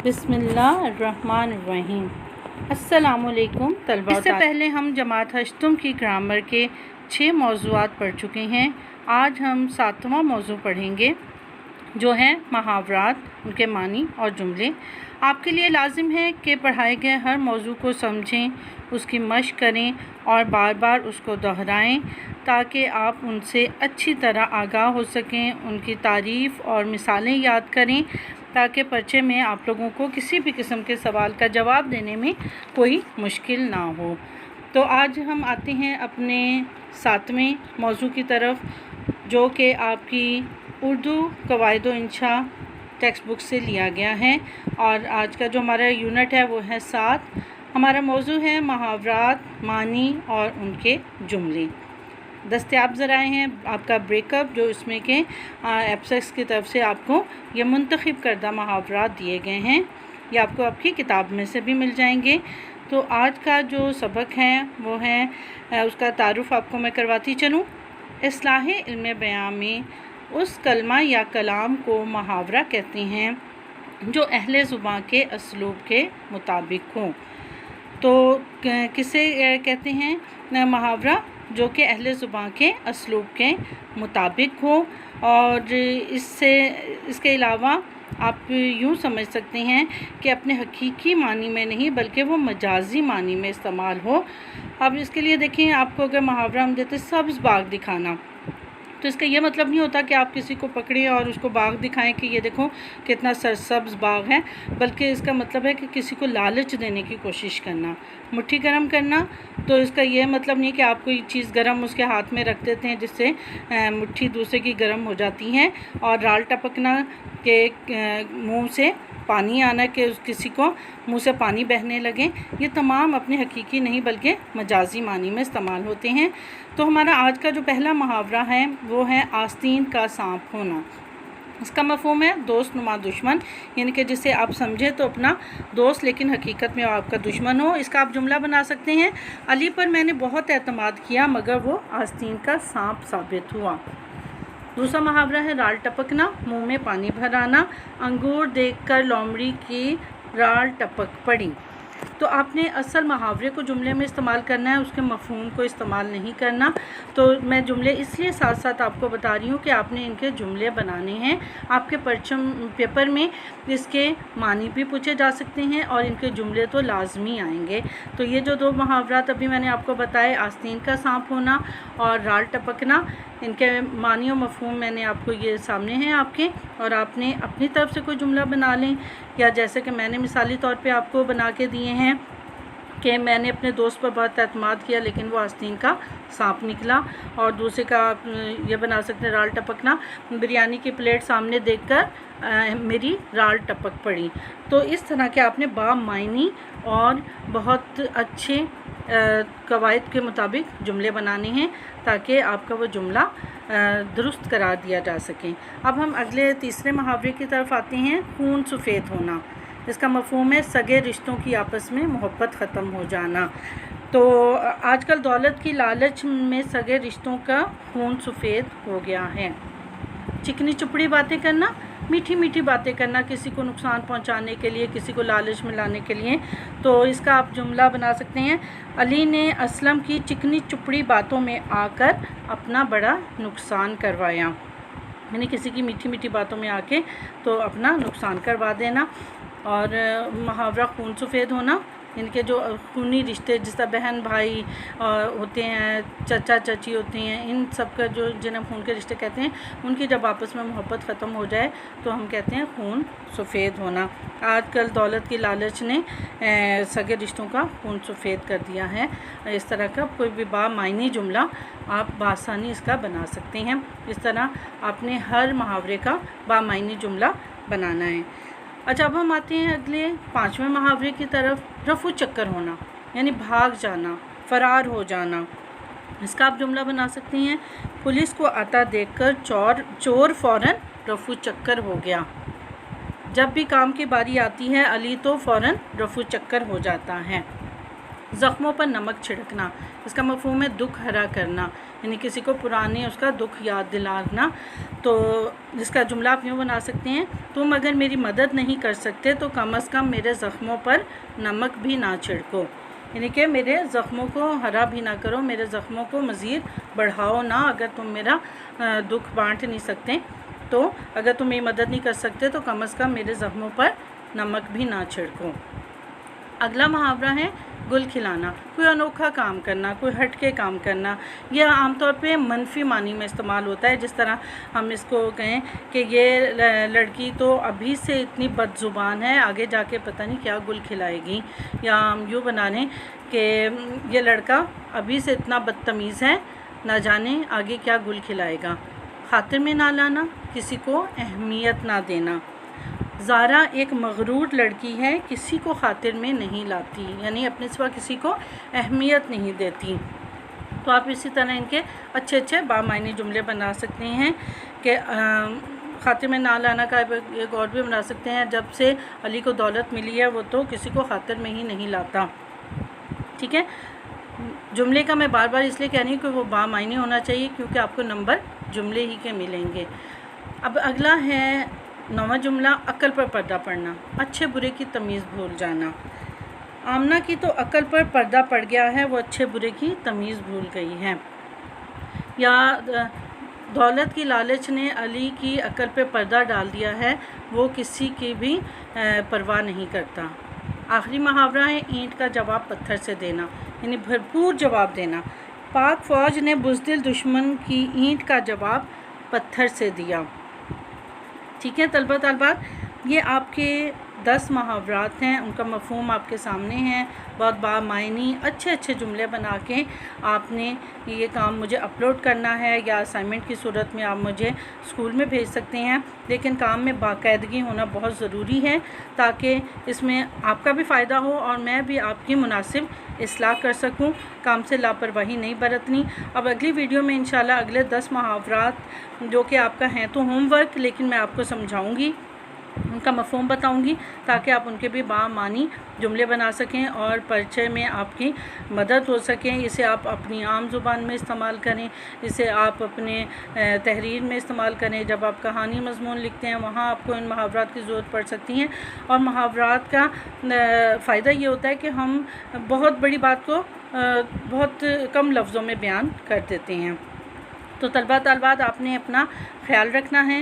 बिस्मिल्लाहिर्रहमानिर्रहीम। अस्सलामुअलैकुम तलबा। इससे पहले हम जमात हश्तुम की ग्रामर के 6 मौज़ूआत पढ़ चुके हैं। आज हम 7वां मौज़ू पढ़ेंगे जो है मुहावरात, उनके मानी और जुमले। आपके लिए लाजिम है कि पढ़ाए गए हर मौज़ू को समझें, उसकी मश्क करें और बार बार उसको दोहराएं ताकि आप उनसे अच्छी तरह आगाह हो सकें। उनकी तारीफ़ और मिसालें याद करें ताकि पर्चे में आप लोगों को किसी भी किस्म के सवाल का जवाब देने में कोई मुश्किल ना हो। तो आज हम आते हैं अपने 7वें मौज़ू की तरफ, जो कि आपकी उर्दू कवायद व इंशा टेक्स्ट बुक से लिया गया है। और आज का जो हमारा यूनिट है वो है 7। हमारा मौज़ू है मुहावरात, मानी और उनके जुमले। दस्तयाब ज़राए हैं आपका ब्रेकअप, जो इसमें के एप्सेक्स की तरफ से आपको ये मुंतखब करदा मुहावरात दिए गए हैं। ये आपको आपकी किताब में से भी मिल जाएंगे। तो आज का जो सबक है वो है उसका तारुफ़ आपको मैं करवाती चलूँ। इस्लाह इल्म बयां में उस कलमा या कलाम को मुहावरा कहते हैं जो अहले ज़ुबान के असलूब के मुताबिक हो। तो किसे कहते हैं मुहावरा? जो कि अहले ज़ुबान के असलूब के मुताबिक हो। और इसके अलावा आप यूँ समझ सकते हैं कि अपने हकीकी मानी में नहीं बल्कि वो मजाजी मानी में इस्तेमाल हो। अब इसके लिए देखें, आपको अगर मुहावरा हम देते सब्ज़ बाग दिखाना, तो इसका ये मतलब नहीं होता कि आप किसी को पकड़ें और उसको बाग दिखाएं कि ये देखो कितना सरसब्ज़ बाग है, बल्कि इसका मतलब है कि किसी को लालच देने की कोशिश करना। मुट्ठी गर्म करना, तो इसका ये मतलब नहीं कि आप कोई चीज़ गर्म उसके हाथ में रख देते हैं जिससे मुट्ठी दूसरे की गर्म हो जाती है। और राल टपकना के मुंह से पानी आना, कि किसी को मुंह से पानी बहने लगे, ये तमाम अपने हकीकी नहीं बल्कि मजाजी मानी में इस्तेमाल होते हैं। तो हमारा आज का जो पहला मुहावरा है वो है आस्तीन का सांप होना। इसका मफ़हूम है दोस्त नुमा दुश्मन, यानी कि जिसे आप समझें तो अपना दोस्त लेकिन हकीकत में आपका दुश्मन हो। इसका आप जुमला बना सकते हैं, अली पर मैंने बहुत एतमाद किया मगर वो आस्तीन का सांप साबित हुआ। दूसरा मुहावरा है राल टपकना, मुंह में पानी भर आना। अंगूर देखकर लोमड़ी की राल टपक पड़ी। तो आपने असल मुहावरे को जुमले में इस्तेमाल करना है, उसके मफ़हूम को इस्तेमाल नहीं करना। तो मैं जुमले इसलिए साथ साथ आपको बता रही हूँ कि आपने इनके जुमले बनाने हैं। आपके पेपर में इसके मानी भी पूछे जा सकते हैं और इनके जुमले तो लाजमी आएंगे। तो ये जो 2 मुहावरात अभी मैंने आपको बताए, आस्तीन का सांप होना और राल टपकना, इनके मानी और मफ़हूम मैंने आपको ये सामने हैं आपके। और आपने अपनी तरफ से कोई जुमला बना लें, या जैसे कि मैंने मिसाली तौर पे आपको बना के दिए हैं कि मैंने अपने दोस्त पर बहुत एतमाद किया लेकिन वो आस्तीन का सांप निकला। और दूसरे का आप ये बना सकते हैं राल टपकना, बिरयानी की प्लेट सामने देखकर मेरी राल टपक पड़ी। तो इस तरह के आपने बामायनी और बहुत अच्छे कवायद के मुताबिक जुमले बनाने हैं ताकि आपका वो जुमला दुरुस्त करार दिया जा सके। अब हम अगले तीसरे मुहावरे की तरफ आते हैं, खून सफ़ेद होना। इसका मफ़हूम है सगे रिश्तों की आपस में मोहब्बत ख़त्म हो जाना। तो आजकल दौलत की लालच में सगे रिश्तों का खून सफ़ेद हो गया है। चिकनी चुपड़ी बातें करना, मीठी मीठी बातें करना किसी को नुकसान पहुंचाने के लिए, किसी को लालच में लाने के लिए। तो इसका आप जुमला बना सकते हैं, अली ने असलम की चिकनी चुपड़ी बातों में आकर अपना बड़ा नुकसान करवाया। यानी किसी की मीठी मीठी बातों में आके तो अपना नुकसान करवा देना। और मुहावरा खून सफ़ेद होना, इनके जो खूनी रिश्ते जिस तरह बहन भाई होते हैं, चचा चची होते हैं, इन सब का जो जिन्हें खून के रिश्ते कहते हैं, उनकी जब आपस में मोहब्बत ख़त्म हो जाए तो हम कहते हैं खून सफ़ेद होना। आजकल दौलत की लालच ने सगे रिश्तों का खून सफ़ेद कर दिया है। इस तरह का कोई भी बामायनी जुमला आप बासानी इसका बना सकते हैं। इस तरह आपने हर मुहावरे का बामायनी जुमला बनाना है। अच्छा, अब हम आते हैं अगले 5वें मुहावरे की तरफ, रफू चक्कर होना, यानी भाग जाना, फ़रार हो जाना। इसका आप जुमला बना सकते हैं, पुलिस को आता देखकर चोर फ़ौरन रफू चक्कर हो गया। जब भी काम की बारी आती है अली तो फ़ौरन रफू चक्कर हो जाता है। ज़ख्मों पर नमक छिड़कना, इसका मफ़हूम है दुख हरा करना, यानी किसी को पुराने उसका दुख याद दिलाना। तो जिसका जुमला आप यूँ बना सकते हैं, तुम अगर मेरी मदद नहीं कर सकते तो कम अज़ कम मेरे ज़ख्मों पर नमक भी ना छिड़को, यानी कि मेरे ज़ख्मों को हरा भी ना करो, मेरे ज़ख्मों को मज़ीद बढ़ाओ ना। अगर तुम मेरा दुख बांट नहीं सकते तो अगर तुम मेरी मदद नहीं कर सकते तो कम अज़ कम मेरे ज़ख्मों पर नमक भी ना छिड़को। अगला मुहावरा है गुल खिलाना, कोई अनोखा काम करना, कोई हट के काम करना। यह आमतौर पे मनफी मानी में इस्तेमाल होता है, जिस तरह हम इसको कहें कि ये लड़की तो अभी से इतनी बदज़ुबान है, आगे जाके पता नहीं क्या गुल खिलाएगी। या हम यूँ बना लें कि ये लड़का अभी से इतना बदतमीज़ है, ना जाने आगे क्या गुल खिलाएगा। खातिर में ना लाना, किसी को अहमियत ना देना। ज़ारा एक मगरूर लड़की है, किसी को खातिर में नहीं लाती, यानी अपने सिवा किसी को अहमियत नहीं देती। तो आप इसी तरह इनके अच्छे अच्छे बामायनी जुमले बना सकते हैं कि खातिर में ना लाना का एक और भी बना सकते हैं, जब से अली को दौलत मिली है वो तो किसी को खातिर में ही नहीं लाता। ठीक है, जुमले का मैं बार बार इसलिए कह रही हूँ कि वो बामायनी होना चाहिए, क्योंकि आपको नंबर जुमले ही के मिलेंगे। अब अगला है 9वां जुमला, अक्ल पर पर्दा पड़ना, अच्छे बुरे की तमीज़ भूल जाना। आमना की तो अक्ल पर पर्दा पड़ गया है, वो अच्छे बुरे की तमीज़ भूल गई है। या दौलत की लालच ने अली की अक्ल पे पर्दा डाल दिया है, वो किसी की भी परवाह नहीं करता। आखिरी मुहावरा है ईंट का जवाब पत्थर से देना, यानी भरपूर जवाब देना। पाक फ़ौज ने बुज़दिल दुश्मन की ईंट का जवाब पत्थर से दिया। ठीक है तलबा तलबात, ये आपके 10 मुहावरात हैं, उनका मफ़हूम आपके सामने है। बहुत बामायनी अच्छे अच्छे जुमले बना के आपने ये काम मुझे अपलोड करना है, या असाइनमेंट की सूरत में आप मुझे स्कूल में भेज सकते हैं। लेकिन काम में बाकायदगी होना बहुत ज़रूरी है, ताकि इसमें आपका भी फ़ायदा हो और मैं भी आपकी मुनासिब इस्लाह कर सकूं। काम से लापरवाही नहीं बरतनी। अब अगली वीडियो में इंशाल्लाह अगले 10 मुहावरात जो कि आपका हैं तो होमवर्क, लेकिन मैं आपको समझाऊँगी, उनका मफ़हूम बताऊंगी, ताकि आप उनके भी बामानी जुमले बना सकें और परिचय में आपकी मदद हो सकें। इसे आप अपनी आम ज़ुबान में इस्तेमाल करें, इसे आप अपने तहरीर में इस्तेमाल करें। जब आप कहानी मज़मून लिखते हैं वहाँ आपको इन मुहावरात की ज़रूरत पड़ सकती है। और मुहावरात का फ़ायदा ये होता है कि हम बहुत बड़ी बात को बहुत कम लफ्ज़ों में बयान कर देते हैं। तो तलबा तलबात आपने अपना ख्याल रखना है।